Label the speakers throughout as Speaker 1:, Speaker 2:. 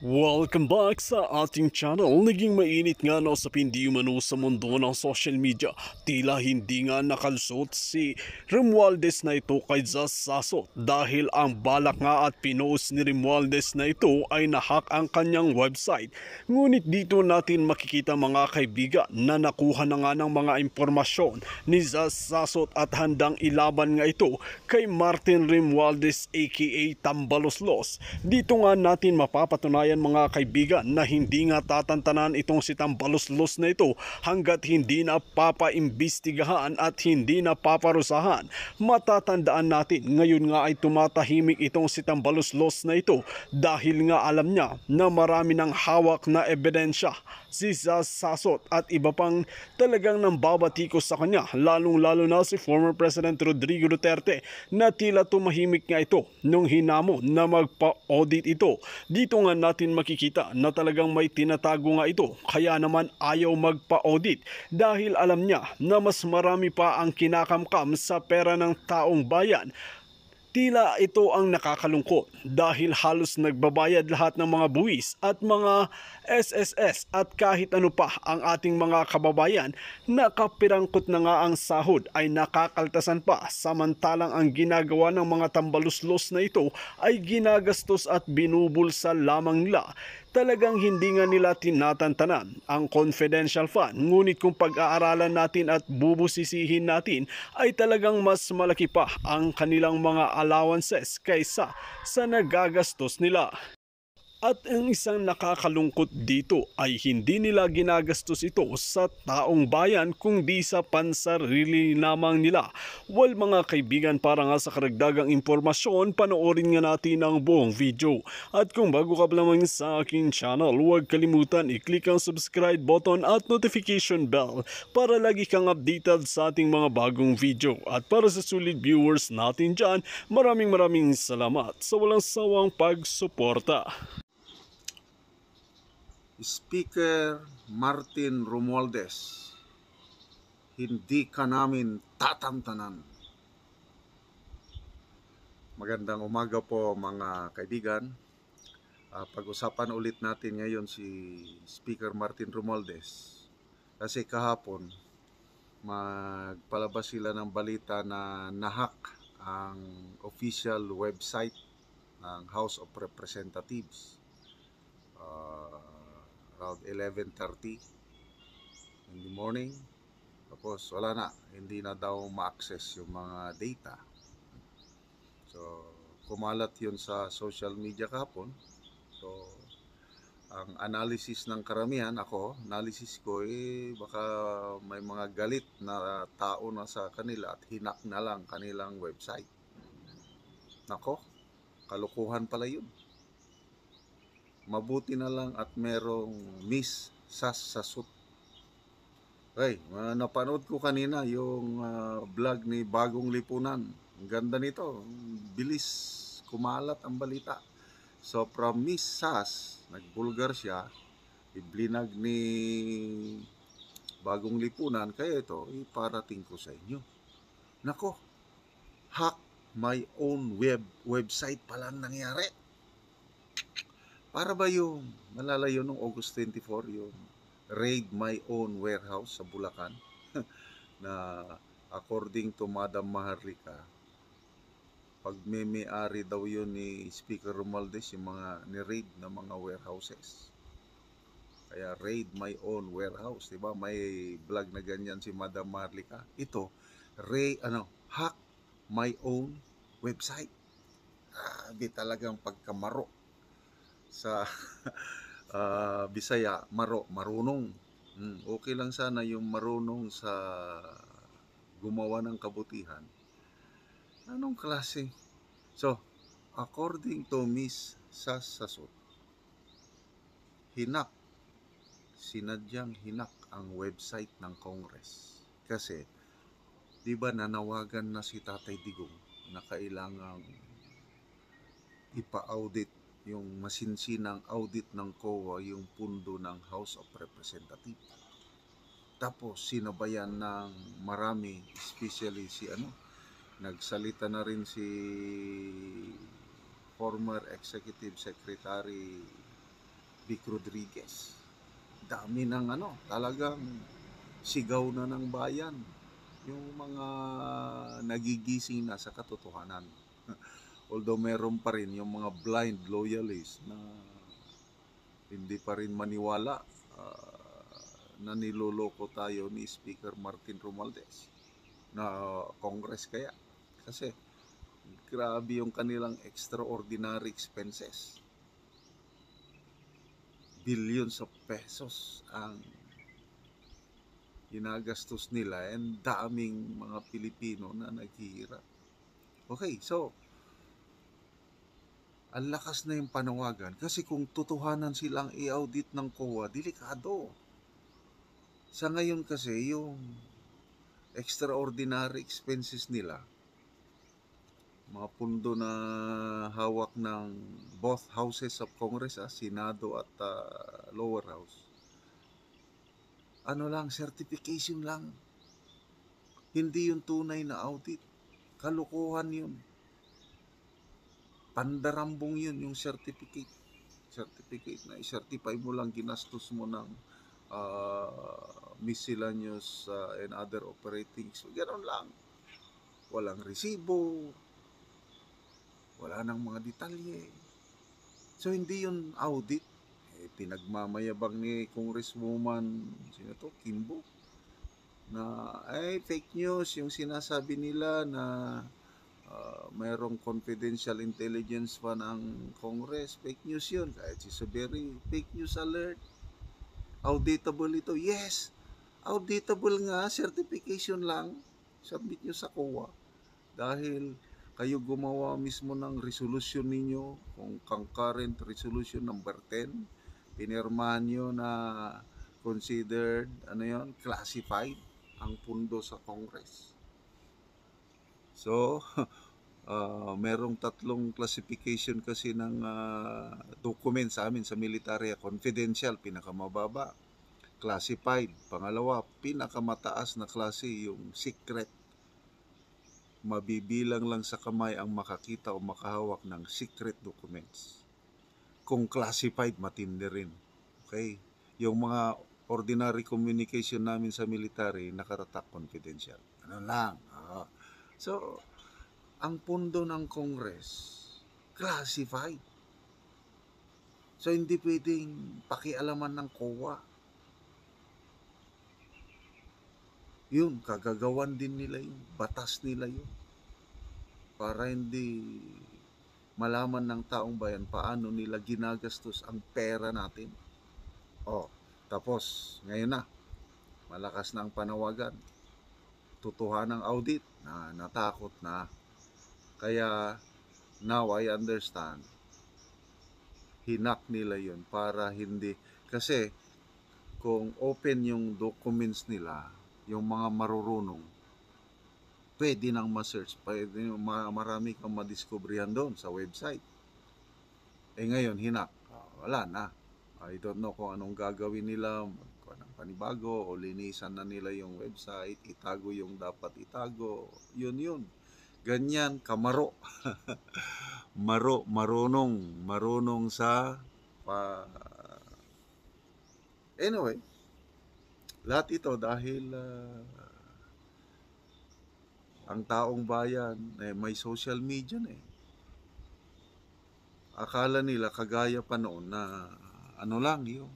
Speaker 1: Welcome back sa ating channel. Naging mainit nga na usapin di umano sa mundo ng social media. Tila hindi nga nakalusot si Romualdez na ito kay Jazz Sasot dahil ang balak nga at pinost ni Romualdez na ito ay nahack ang kanyang website. Ngunit dito natin makikita mga kaibigan na nakuha na nga ng mga impormasyon ni Jazz Sasot at handang ilaban nga ito kay Martin Romualdez aka Tambaloslos. Dito nga natin mapapatunayan mga kaibigan na hindi nga tatantanan itong si Tambaloslos na ito hanggat hindi na papaimbestigahan at hindi na paparusahan. Matatandaan natin ngayon nga ay tumatahimik itong si Tambaloslos na ito dahil nga alam niya na marami ng hawak na ebidensya si Jazz Sasot at iba pang talagang nambabatikos sa kanya, lalong lalo na si former President Rodrigo Duterte na tila tumahimik nga ito nung hinamon na magpa-audit ito. Dito nga natin makikita na talagang may tinatago nga ito, kaya naman ayaw magpa-audit dahil alam niya na mas marami pa ang kinakamkam sa pera ng taong bayan. Tila ito ang nakakalungkot dahil halos nagbabayad lahat ng mga buwis at mga SSS at kahit ano pa ang ating mga kababayan, nakapirangkot na nga ang sahod ay nakakaltasan pa, samantalang ang ginagawa ng mga tambaluslos na ito ay ginagastos at binubulsa lamang nila. Talagang hindi nga nila tinatantanan ang confidential fund, ngunit kung pag-aaralan natin at bubusisihin natin ay talagang mas malaki pa ang kanilang mga allowances kaysa sa nagagastos nila. At ang isang nakakalungkot dito ay hindi nila ginagastos ito sa taong bayan kundi sa pansarili lamang nila. Well mga kaibigan, para nga sa karagdagang impormasyon, panoorin nga natin ang buong video. At kung bago ka pa lamang sa aking channel, huwag kalimutan i-click ang subscribe button at notification bell para lagi kang updated sa ating mga bagong video. At para sa sulit viewers natin dyan, maraming salamat sa walang sawang pagsuporta.
Speaker 2: Speaker Martin Romualdez, hindi ka namin tatantanan. Magandang umaga po mga kaibigan. Pag-usapan ulit natin ngayon si Speaker Martin Romualdez. Kasi kahapon, magpalabas sila ng balita na nahack ang official website ng House of Representatives. Around 11:30 in the morning. Tapos wala na, hindi na daw ma-access yung mga data. So kumalat yun sa social media kahapon. So ang analysis ng karamihan, analysis ko baka may mga galit na tao na sa kanila at hinak na lang kanilang website. Nako, kalukuhan pala yun. Mabuti na lang at merong Miss Jazz Sasot. Napanood ko kanina yung vlog ni Bagong Lipunan. Ang ganda nito. Bilis kumalat ang balita. So from Miss Jazz, nagbulgar siya, iblinag ni Bagong Lipunan, kaya ito iparating ko sa inyo. Nako, hack my own website palang nangyari. Para ba yung malalayo nung August 24, yung raid my own warehouse sa Bulacan na according to Madam Maharlika, pag may-ari daw yun ni Speaker Romualdez yung mga ni-raid na mga warehouses. Kaya raid my own warehouse, diba? May vlog na ganyan si Madam Maharlika. Ito, hack my own website. Di talagang pagkamaro sa Bisaya, marunong. Okay lang sana yung marunong sa gumawa ng kabutihan. Anong klase? So, according to Miss Jazz Sasot, sinadyang hinak ang website ng Congress. Kasi, di ba nanawagan na si Tatay Digong na kailangang ipa-audit yung masinsinang audit ng COA yung pundo ng House of Representatives. Tapos sinabayan ng marami, especially nagsalita na rin si former Executive Secretary Vic Rodriguez. Dami ng talagang sigaw na ng bayan. Yung mga nagigising na sa katotohanan. Although meron pa rin yung mga blind loyalists na hindi pa rin maniwala na niloloko tayo ni Speaker Martin Romualdez na Congress kaya. Kasi grabe yung kanilang extraordinary expenses. Billions of pesos ang ginagastos nila and daming mga Pilipino na naghihirap. Okay, so ang lakas na yung panawagan kasi kung totohanan silang i-audit ng COA, delikado. Sa ngayon kasi yung extraordinary expenses nila, mga pundo na hawak ng both houses of Congress, Senado at lower house, certification lang. Hindi yung tunay na audit. Kalukuhan yun. Pandarambong yun yung certificate. Certificate na i-certify mo lang ginastos mo ng miscellaneous and other operating. So, ganoon lang. Walang resibo. Wala nang mga detalye. So, hindi yun audit. Pinagmamayabang ni Congresswoman, sino to? Kimbo, na fake news yung sinasabi nila na mayroong confidential intelligence pa ng Congress. Fake news yun. Kahit si Saberi, fake news alert. Auditable ito. Yes, auditable nga. Certification lang. Submit nyo sa COA. Dahil kayo gumawa mismo ng resolution ninyo, kung concurrent resolution number 10, pinirmahan nyo na considered, classified ang pundo sa Congress. So, merong tatlong classification kasi ng document sa amin sa military. Confidential, pinakamababa. Classified, pangalawa. Pinakamataas na klase, yung secret. Mabibilang lang sa kamay ang makakita o makahawak ng secret documents. Kung classified, matindi rin. Okay? Yung mga ordinary communication namin sa military, nakatatak confidential. Ano lang. So, ang pundo ng Congress, classified. So, hindi pwedeng pakialaman ng COA. Yun, kagagawan din nila yun. Batas nila yun. Para hindi malaman ng taong bayan paano nila ginagastos ang pera natin. Tapos, ngayon na, malakas na ang panawagan. Totohanang audit, natakot na. Kaya, now I understand, hinak nila yun para hindi, kasi kung open yung documents nila, yung mga marurunong, pwede nang ma-search, marami kang madiscoveryan doon sa website. Ngayon, hinak. Wala na. I don't know kung anong gagawin nila, panibago o linisan na nila yung website, itago yung dapat itago. Yun. Ganyan, kamaro. Marunong sa anyway, lahat ito dahil ang taong bayan may social media na eh. Akala nila kagaya pa noon na lang yung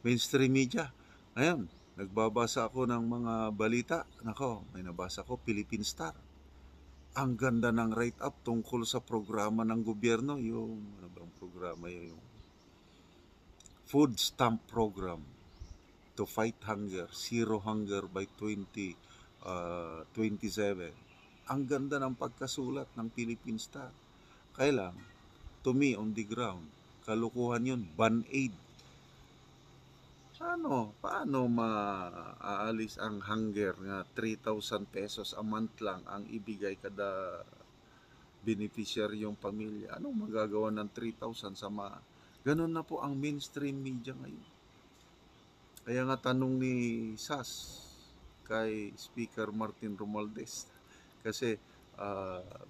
Speaker 2: mainstream media. Ngayon, nagbabasa ako ng mga balita. Nako, may nabasa ko, Philippine Star. Ang ganda ng write-up tungkol sa programa ng gobyerno, yung programa yung food stamp program to fight hunger, zero hunger by 2027. Ang ganda ng pagkasulat ng Philippine Star. Kaya lang, to me on the ground, kalukuhan yun, ban-aid. Paano maaalis ang hunger nga 3,000 pesos a month lang ang ibigay kada beneficiaryong pamilya? Anong magagawa ng 3,000 sa ganun na po ang mainstream media ngayon. Kaya nga tanong ni SAS kay Speaker Martin Romualdez, kasi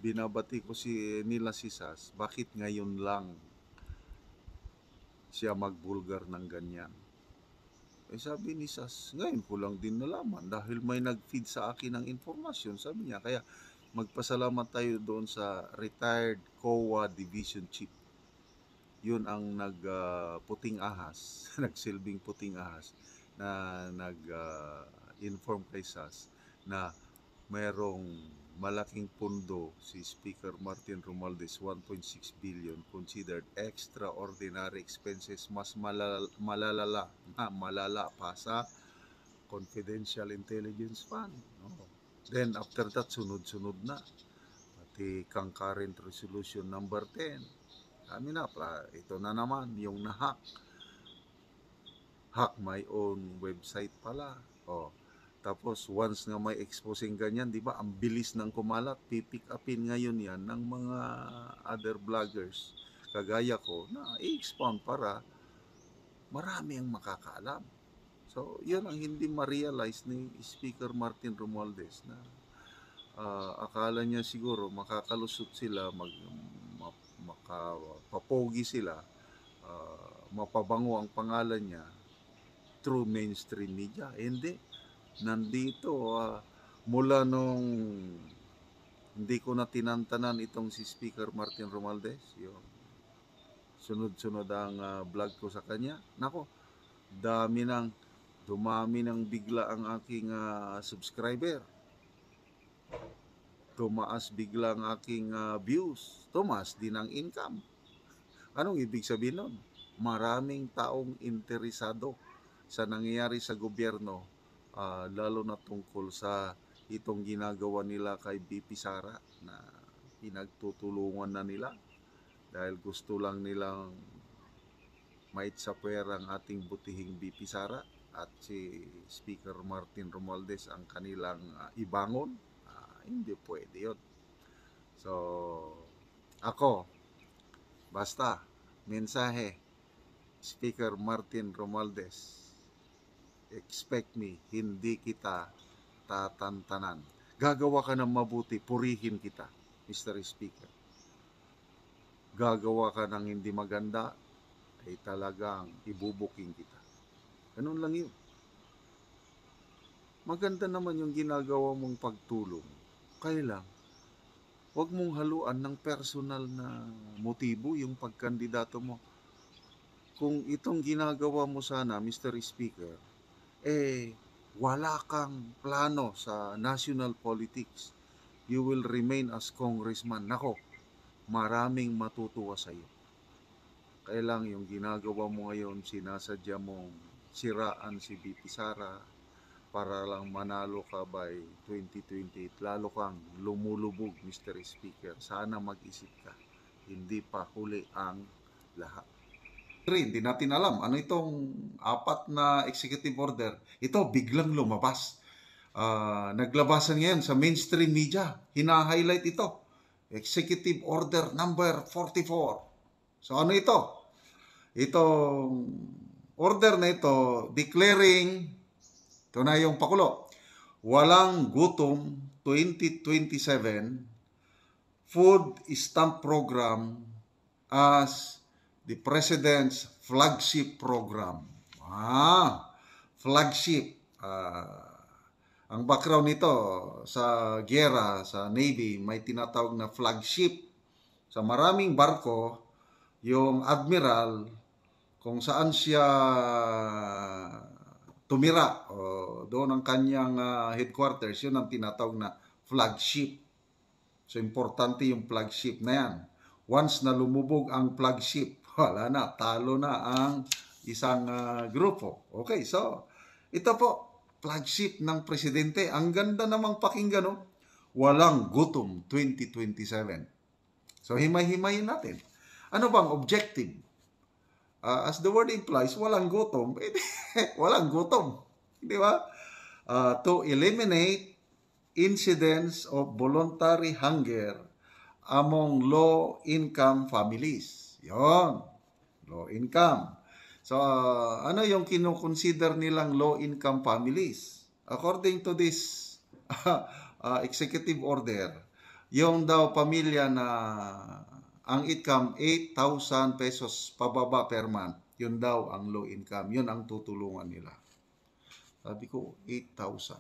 Speaker 2: binabati ko nila si SAS, bakit ngayon lang siya magbulgar ng ganyan. Sabi ni Sas, ngayon ko lang din nalaman dahil may nag-feed sa akin ng informasyon, sabi niya. Kaya magpasalamat tayo doon sa retired COA Division Chief. Yun ang puting ahas, nagsilbing puting ahas, na nag-inform kay Sas na mayroong malaking pondo si Speaker Martin Romualdez, 1.6 billion, considered extraordinary expenses, mas malala pa sa Confidential Intelligence Fund. Then after that, sunod-sunod na. Pati concurrent resolution number 10. Kami na, ito na naman, yung na-hack. Hack my own website pala. Tapos once nga may exposing ganyan, di ba, ang bilis ng kumalat, pipick upin ngayon yan ng mga other vloggers kagaya ko na i-expound para marami ang makakaalam. So, yun ang hindi ma-realize ni Speaker Martin Romualdez na akala niya siguro makakalusot sila, makapapogi sila, mapabango ang pangalan niya through mainstream media. Hindi. Nandito, mula nung hindi ko na tinantanan itong si Speaker Martin Romualdez, yung sunod-sunod ang vlog ko sa kanya, nako, dumami ng bigla ang aking subscriber. Tumaas bigla ang aking views. Tumaas din ang income. Anong ibig sabihin nun? Maraming taong interesado sa nangyayari sa gobyerno, lalo na tungkol sa itong ginagawa nila kay BP Sara na pinagtutulungan na nila dahil gusto lang nilang maitsapwer ang ating butihing BP Sara at si Speaker Martin Romualdez ang kanilang ibangon. Hindi pwede yun. So, ako, basta, mensahe, Speaker Martin Romualdez, expect me, hindi kita tatantanan. Gagawa ka ng mabuti, purihin kita, Mr. Speaker. Gagawa ka ng hindi maganda, ay talagang ibubuking kita. Ganun lang yun. Maganda naman yung ginagawa mong pagtulong. Kaya lang, huwag mong haluan ng personal na motibo yung pagkandidato mo. Kung itong ginagawa mo sana, Mr. Speaker, wala kang plano sa national politics, you will remain as congressman. Nako, maraming matutuwa sa iyo. Kaya lang yung ginagawa mo ngayon, sinasadya mong siraan si BP Sara para lang manalo ka by 2028. Lalo kang lumulubog, Mr. Speaker. Sana mag-isip ka. Hindi pa huli ang lahat. Hindi natin alam ano itong 4 na executive order. Ito biglang lumabas. Naglabasan ngayon sa mainstream media. Hina-highlight ito. Executive order number 44. So ano ito? Itong order na ito declaring, ito na yung pakulo, walang gutom 2027 food stamp program as the President's flagship program. Flagship. Ang background nito sa giyera, sa Navy, may tinatawag na flagship. Sa maraming barko, yung admiral, kung saan siya tumira, doon ang kanyang headquarters, yun ang tinatawag na flagship. So, importante yung flagship na yan. Once na lumubog ang flagship, wala na, talo na ang isang grupo. Okay, so, ito po, flagship ng presidente. Ang ganda namang pakinggan, no? Walang gutom 2027. So, himay-himayin natin. Ano bang objective? As the word implies, walang gutom. Walang gutom. Di ba? To eliminate incidents of voluntary hunger among low-income families. Yon, low-income. So, ano yung kinukonsider nilang low-income families? According to this executive order, yung daw pamilya na ang income 8,000 pesos pababa per month. Yun daw ang low income. Yun ang tutulungan nila. Sabi ko, 8,000.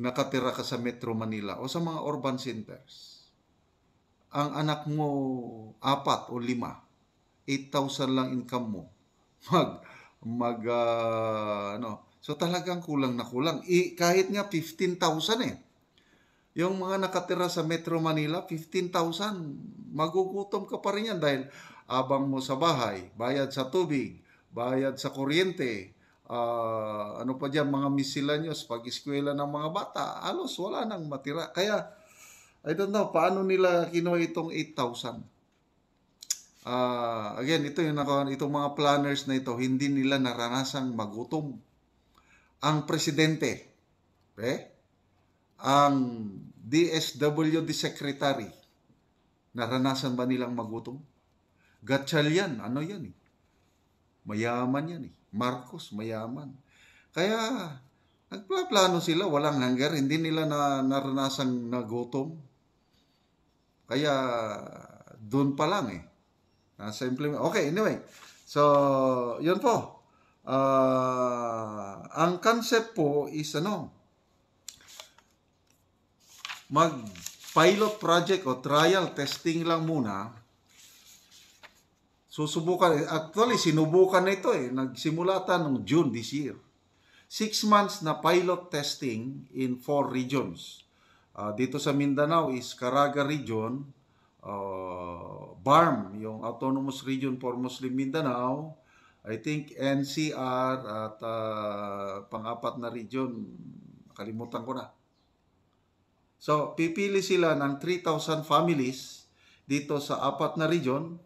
Speaker 2: Nakatira ka sa Metro Manila o sa mga urban centers. Ang anak mo, 4 o 5, 8,000 lang income mo. So talagang kulang na kulang. Kahit nga 15,000 eh. Yung mga nakatira sa Metro Manila, 15,000, magugutom ka pa rin yan dahil abang mo sa bahay, bayad sa tubig, bayad sa kuryente, ano pa dyan, mga miscellaneous, pag-eskwela ng mga bata, halos wala nang matira. Kaya, I don't know, paano nila kinuha itong 8,000? Again, itong mga planners na ito, hindi nila naranasang magutom. Ang presidente, ang DSWD secretary, naranasan ba nilang magutom? Gatchalian, ano yan eh? Mayaman yan eh. Marcos, mayaman. Kaya, nagplano sila, walang hunger, hindi nila naranasang nagutom. Kaya, doon pa lang eh. Okay, anyway. So, yun po. Ang concept po is mag-pilot project o trial testing lang muna. Susubukan. Actually, sinubukan na ito eh. Nagsimula noong June this year. 6 months na pilot testing in 4 regions. Dito sa Mindanao is Caraga Region, BARM, yung Autonomous Region for Muslim Mindanao, I think NCR at pang-apat na region, kalimutan ko na. So, pipili sila ng 3,000 families dito sa 4 na region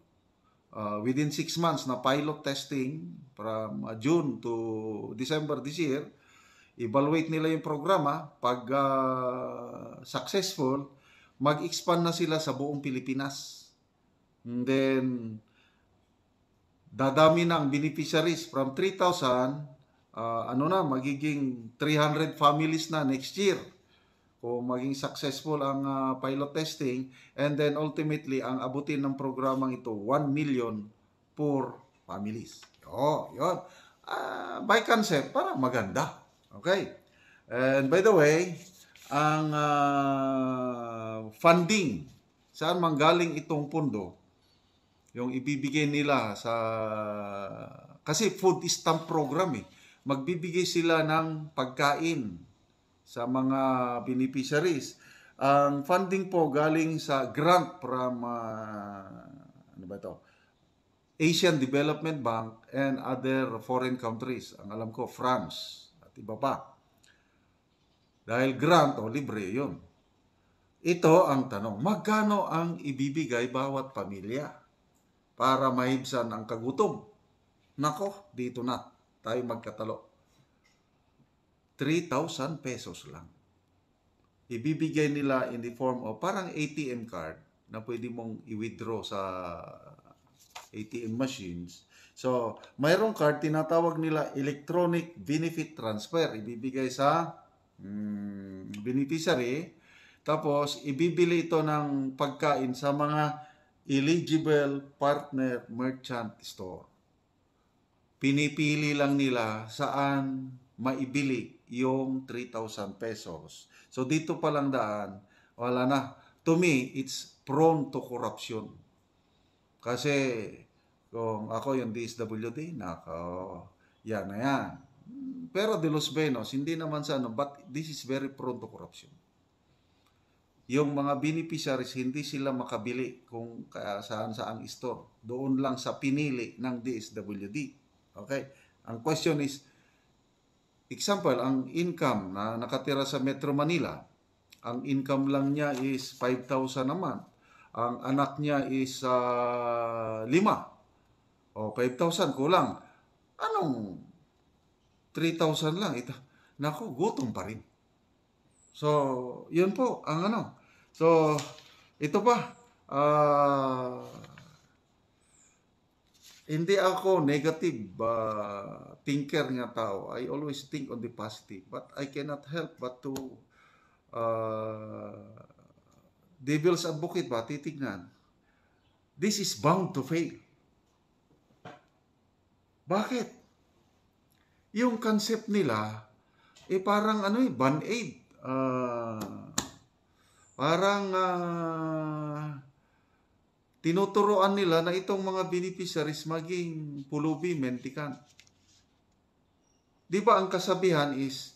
Speaker 2: within 6 months na pilot testing from June to December this year. Evaluate nila yung programa. Pag successful, mag-expand na sila sa buong Pilipinas. And then, dadami na ang beneficiaries from 3,000, magiging 300 families na next year. Kung maging successful ang pilot testing, and then ultimately, ang abutin ng programang ito, 1 million per families. Yun. By concept, parang maganda. Okay. And by the way, ang funding, saan manggaling itong pondo, yung ibibigay nila kasi food stamp program eh. Magbibigay sila ng pagkain sa mga beneficiaries. Ang funding po galing sa grant from Asian Development Bank and other foreign countries. Ang alam ko, France at iba pa. Dahil grant o libre yun. Ito ang tanong, magkano ang ibibigay bawat pamilya para mahibsan ang kagutom? Nako, dito na tayo magkatalo. 3,000 pesos lang. Ibibigay nila in the form of parang ATM card na pwede mong i-withdraw sa ATM machines. So, mayroong card, tinatawag nila electronic benefit transfer. Ibibigay sa beneficiary. Tapos, ibibili ito ng pagkain sa mga eligible partner merchant store. Pinipili lang nila saan maibili yung 3,000 pesos. So, dito pa lang daan, wala na. To me, it's prone to corruption. Kasi, kung ako yung DSWD, yan na yan. Pero de Los Benos, hindi naman but this is very prone to corruption. Yung mga beneficiaries, hindi sila makabili kung saan ang store. Doon lang sa pinili ng DSWD. Okay? Ang question is, example, ang income na nakatira sa Metro Manila, ang income lang niya is 5,000 a month. Ang anak niya is 5. O 5,000 kulang. Anong 3,000 lang? Naku, gutom pa rin. So, yun po ang So, ito pa. Hindi ako negative thinker nga tao. I always think on the positive. But I cannot help but to devil's advocate ba? Titignan. this is bound to fail. Bakit? Yung concept nila, parang band-aid. Tinuturoan nila na itong mga beneficiaries maging pulubi, mendicant. Di ba ang kasabihan is,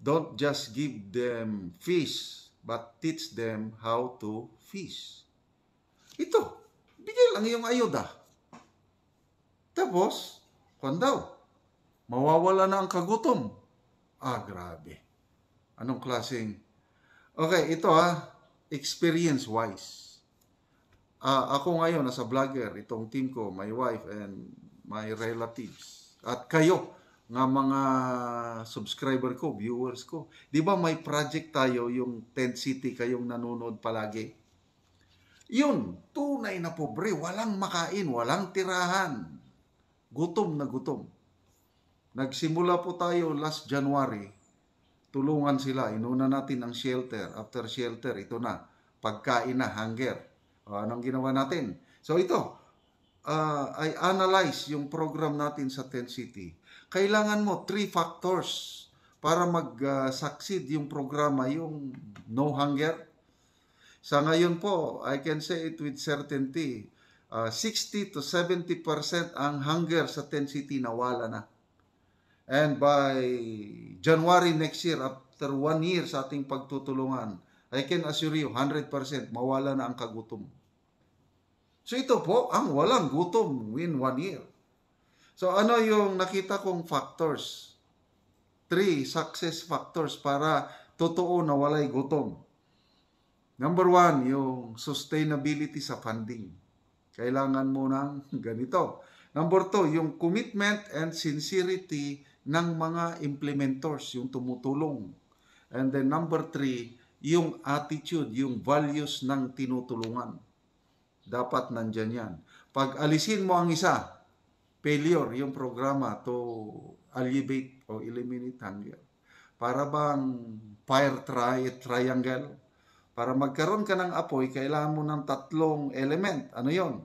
Speaker 2: don't just give them fish, but teach them how to fish. Ito, bigay lang yung ayuda. Tapos, mawawala na ang kagutom. Grabe. Anong klaseng? Okay, ito experience-wise. Ako ngayon, nasa vlogger, itong team ko, my wife and my relatives. At kayo, nga mga subscriber ko, viewers ko. Di ba may project tayo, yung Tent City, kayong nanonood palagi? Yun, tunay na pobre, walang makain, walang tirahan. Gutom na gutom. Nagsimula po tayo last January, tulungan sila, inuna natin ang shelter. After shelter, ito na, pagkain na, hunger. Anong ginawa natin? So ito, I analyze yung program natin sa Tent City. Kailangan mo 3 factors para mag-succeed yung programa, yung no hunger. Sa ngayon po, I can say it with certainty, 60 to 70% ang hunger sa Tent City nawala na. And by January next year, after 1 year sa ating pagtutulungan, I can assure you, 100% mawala na ang kagutom. So ito po, ang walang gutom in 1 year. So ano yung nakita kong factors? 3 success factors para totoo na walay gutom. Number 1, yung sustainability sa funding. Kailangan mo ng ganito. Number 2, yung commitment and sincerity ng mga implementors, yung tumutulong. And then number 3, yung attitude, yung values ng tinutulungan. Dapat nandyan yan. Pag alisin mo ang isa, failure yung programa to alleviate o eliminate hunger. Para bang fire triangle? Para magkaroon ka ng apoy, kailangan mo ng 3 element. Ano yon?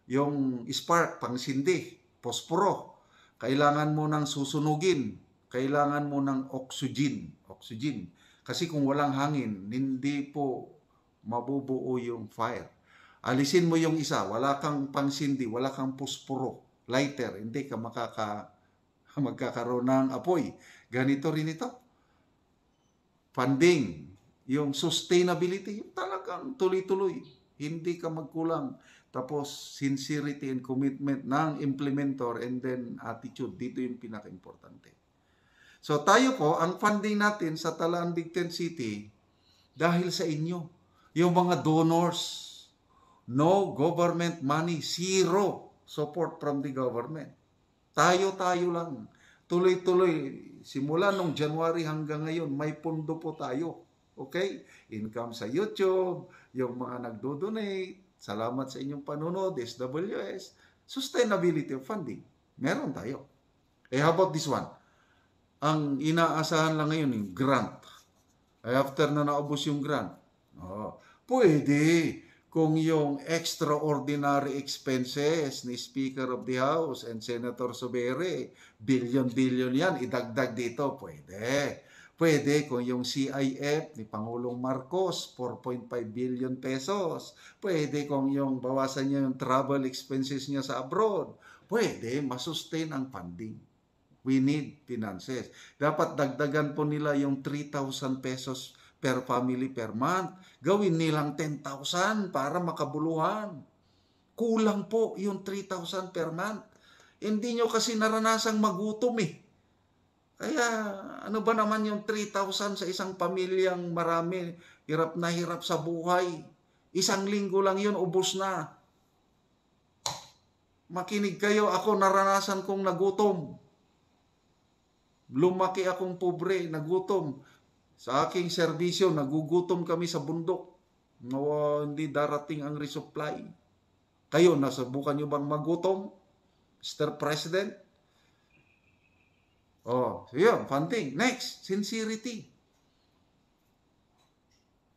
Speaker 2: Yung spark, pangsindi, posporo. Kailangan mo ng susunugin. Kailangan mo ng oxygen. Kasi kung walang hangin, hindi po mabubuo yung fire. Alisin mo yung isa, wala kang pangsindi, wala kang posporo, lighter, hindi ka magkakaroon ng apoy. Ganito rin ito. Funding, yung sustainability, yung talagang tuloy-tuloy, hindi ka magkulang. Tapos sincerity and commitment ng implementor and then attitude, dito yung pinaka-importante. So tayo po, ang funding natin sa Talaan Big Tent City, dahil sa inyo, yung mga donors, no government money, zero support from the government. Tayo-tayo lang. Tuloy-tuloy. Simula nung January hanggang ngayon, may pondo po tayo. Okay? Income sa YouTube, yung mga nagdo-donate, salamat sa inyong panunod, SWS, sustainability of funding. Meron tayo. How about this one? Ang inaasahan lang ngayon yung grant. After na naubos yung grant, pwede. Kung yung extraordinary expenses ni Speaker of the House and Senator Sobere, billion yan, idagdag dito, pwede. Pwede kung yung CIF ni Pangulong Marcos, 4.5 billion pesos. Pwede kung yung bawasan niya yung travel expenses niya sa abroad. Pwede, masustain ang funding. We need finances. Dapat dagdagan po nila yung 3,000 pesos per family per month. Gawin nilang 10,000 para makabuluhan. Kulang po yung 3,000 per month. Hindi nyo kasi naranasang magutom eh. Kaya ano ba naman yung 3,000 sa isang pamilyang marami, hirap na hirap sa buhay. 1 linggo lang yun, ubos na. Makinig kayo, ako naranasan kong nagutom. Lumaki akong pobre, nagutom. Sa aking serbisyo, nagugutom kami sa bundok. Hindi darating ang resupply. Kayo, nasubukan nyo bang magutom? Mr. President? So yun, funding. Next, sincerity.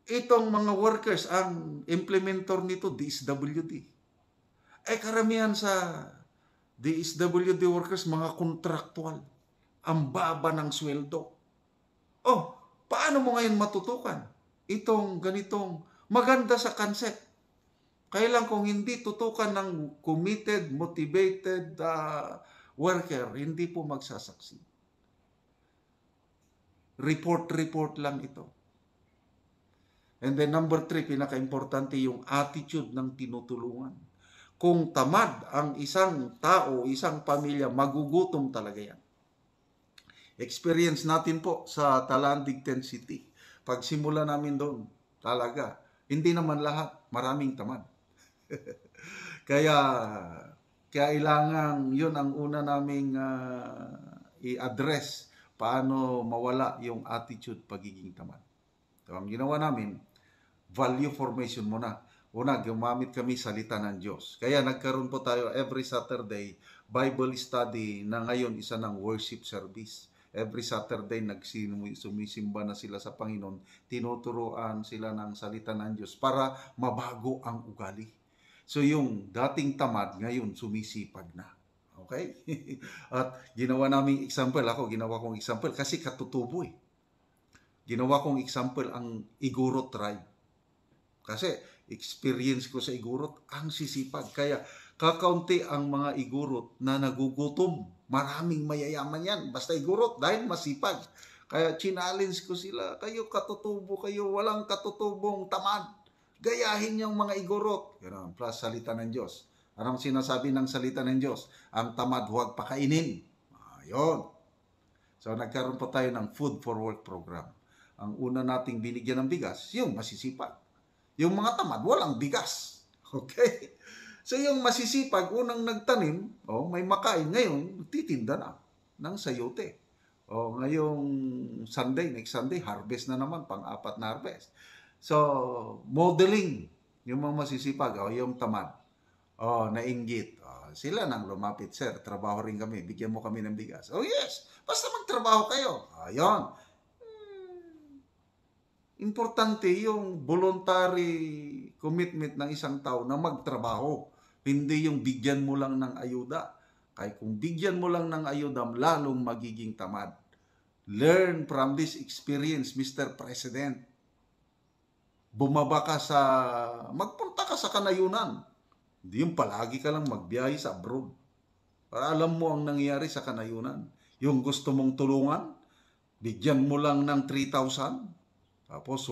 Speaker 2: Itong mga workers, ang implementor nito, DSWD. Karamihan sa DSWD workers, mga kontraktual. Ang baba ng sweldo. Paano mo ngayon matutukan itong ganitong maganda sa concept? Kailan kung hindi tutukan ng committed, motivated worker, hindi po magsasaksi. Report lang ito. And then number 3, pinaka-importante yung attitude ng tinutulungan. Kung tamad ang isang tao, isang pamilya, magugutom talaga yan. Experience natin po sa Talandig 10 City. Pagsimula namin doon, talaga, hindi naman lahat, maraming tamad. Kaya kailangan yun ang una naming i-address, paano mawala yung attitude pagiging tamad. So, ang ginawa namin, value formation muna. Una, gumamit kami salita ng Diyos. Kaya nagkaroon po tayo every Saturday, Bible study na ngayon isa ng worship service. Every Saturday, sumisimba na sila sa Panginoon. Tinuturuan sila ng salita ng Diyos para mabago ang ugali. So yung dating tamad, ngayon sumisipag na. Okay? At ginawa namin example, ginawa kong example kasi katutubo eh. Ginawa kong example ang Igorot tribe. Kasi experience ko sa Igorot, ang sisipag. Kaya kakaunti ang mga Igorot na nagugutom. Maraming mayayaman yan. Basta Igorot dahil masipag. Kaya challenge ko sila, kayo katutubo kayo, walang katutubong tamad. Gayahin yung mga Igorot. Yan, plus salita ng Diyos. Anong sinasabi ng salita ng Diyos? Ang tamad huwag pakainin. Ayun. So nagkaroon po tayo ng Food for Work program. Ang una nating binigyan ng bigas, yung masisipag. Yung mga tamad, walang bigas. Okay? So yung masisipag, unang nagtanim, may makain. Ngayon, titinda na ng sayote. Ngayong Sunday, next Sunday, harvest na naman, pang-4 na harvest. So, modeling, yung mga masisipag, yung tamad, nainggit. Sila nang lumapit, sir, trabaho rin kami, bigyan mo kami ng bigas. Yes, basta magtrabaho kayo. Ayun. Importante yung voluntary commitment ng isang tao na magtrabaho. Hindi yung bigyan mo lang ng ayuda. Kaya kung bigyan mo lang ng ayuda, lalong magiging tamad. Learn from this experience, Mr. President. Magpunta ka sa kanayunan. Hindi yung palagi ka lang magbiyahe sa abroad. Para alam mo ang nangyayari sa kanayunan. Yung gusto mong tulungan, bigyan mo lang ng 3,000. Tapos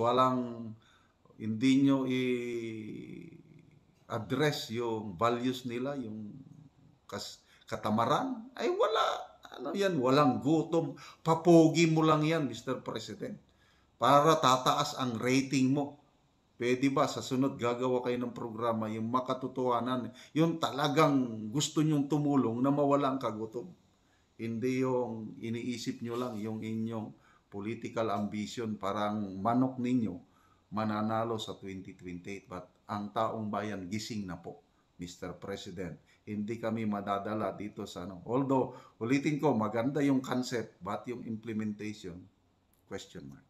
Speaker 2: hindi nyo i-address yung values nila, yung katamaran, ay wala. Walang gutom. Papogi mo lang yan, Mr. President. Para tataas ang rating mo. Pwede ba sa sunod gagawa kayo ng programa, yung makatotohanan, yung talagang gusto nyong tumulong na mawala ang kagutom. Hindi yung iniisip nyo lang, yung inyong political ambition, parang manok ninyo mananalo sa 2028. But ang taong bayan gising na po, Mr. President. Hindi kami madadala dito sa Although, ulitin ko, maganda yung concept, but yung implementation, question mark.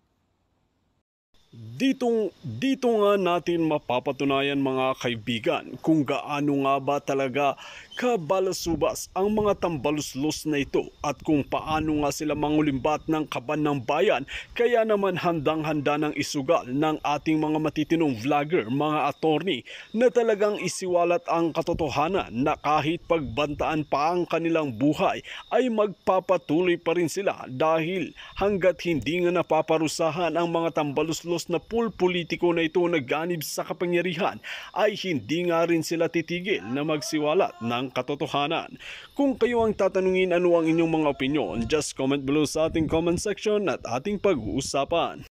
Speaker 1: Dito nga natin mapapatunayan mga kaibigan kung gaano nga ba talaga kabalasubas ang mga tambaluslos na ito at kung paano nga sila mangulimbat ng kaban ng bayan. Kaya naman handang-handa ng isugal ng ating mga matitinong vlogger, mga attorney na talagang isiwalat ang katotohanan na kahit pagbantaan pa ang kanilang buhay ay magpapatuloy pa rin sila dahil hanggat hindi nga napaparusahan ang mga tambaluslos na politiko na ito na ganib sa kapangyarihan ay hindi nga rin sila titigil na magsiwalat ng katotohanan. Kung kayo ang tatanungin ano ang inyong mga opinyon, just comment below sa ating comment section at ating pag-uusapan.